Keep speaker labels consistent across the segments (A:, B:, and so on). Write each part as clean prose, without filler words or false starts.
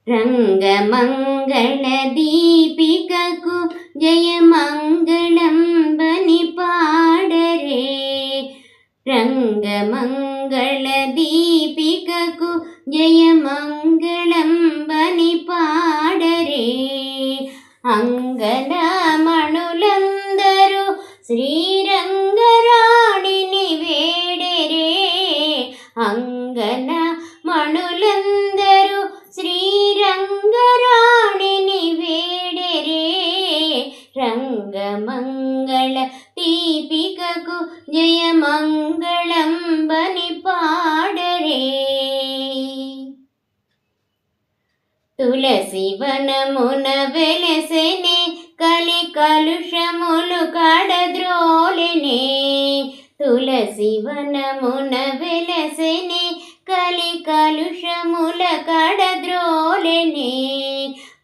A: రంగమంగళ దీపికకు జయమంగళం బని పాడరే. రంగమంగళ దీపికకు జయమంగళం బని పాడరే. అంగనమణులందరూ శ్రీరంగరాణిని వేడరే. అంగన మణులందరూ శ్రీరంగరాణిని వేడరే. రంగమంగళ దీపికకు జయమంగళం బని పాడరే. తులసి వనమున వెలసెనే కలి కలుషములు కడద్రోలెనే. తులసి వనమున వెలసెనే కలి కలుషముల కడద్రోలెనే.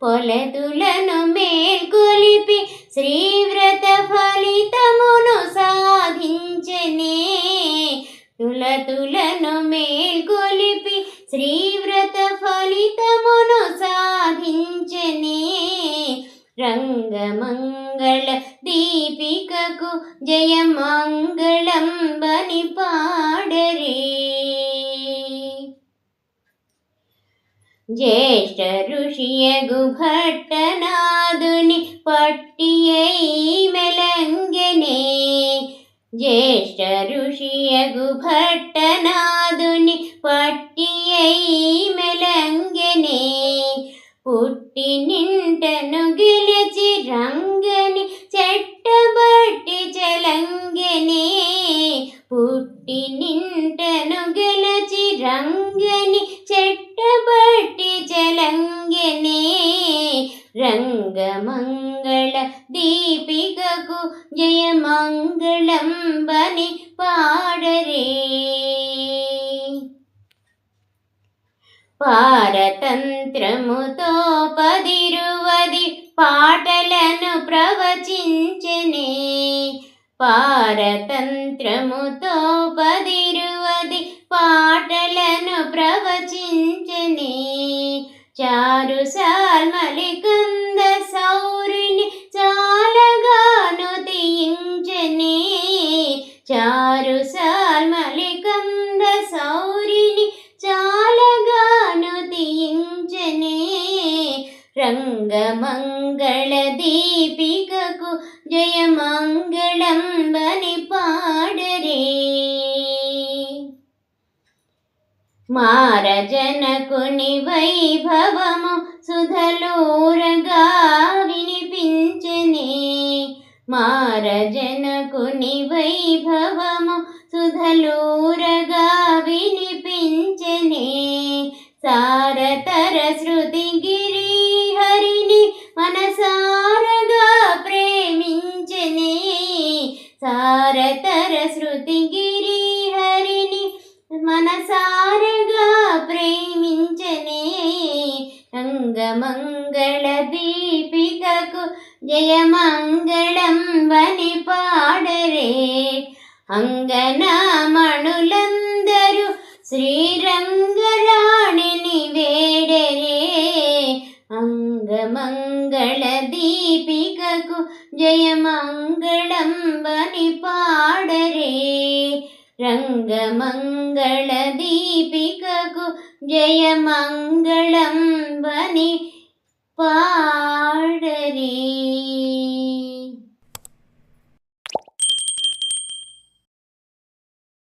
A: పొలతులను మేల్కొలిపి శ్రీవ్రత ఫలితమును సాధించెనే. తులతులను మేల్కొలిపి శ్రీవ్రత ఫలితమును సాధించెనే. రంగమంగళ దీపికకు జయమంగళం బని పాడరే. జ్యేష్ఠ ఋషియగు భట్టనాదుని పట్టియై మెలంగెనే. జ్యేష్ఠ ఋషియగు భట్టనాదుని పట్టియై మెలంగెనే. పుట్టి నింటను గెలిచి రంగని చెట్టబట్టి చెలంగెనే. పుట్టి నింటను గెలిచి రంగని చెట్టబట్టి చెలంగెనే. రంగమంగళ దీపికకు జయమంగళం బని పాడరే. పారతంత్రముతో 10 పాటలను ప్రవచించెనే. పారతంత్రముతో 10 పాటలను ప్రవచించెనే. చారు సాల్మలి కంద సౌరిని చాలగాను తీయించెనే. చారు సాల్మలి కంద సౌరిని చాలగాను తీయించెనే. రంగమంగళ దీపికకు జయమంగళం బని పాడరే. మారజనకుని వైభవము సుధలోరగా వినిపించెనే. మారజనకుని వైభవము సుధలోరగా వినిపించెనే. సారతర శృతి గిరిహరిని మనసారగా ప్రేమించెనే. సారతర శృతి గిరిహరిని మనసారగా ప్రేమించెనే. రంగమంగళ దీపికకు జయమంగళం బని పాడరే. అంగనమణులందరూ శ్రీరంగరాణిని వేడరే. అంగమంగళ దీపికకు జయమంగళం బని పాడరే. రంగమంగళ దీపికకు జయమంగళం బని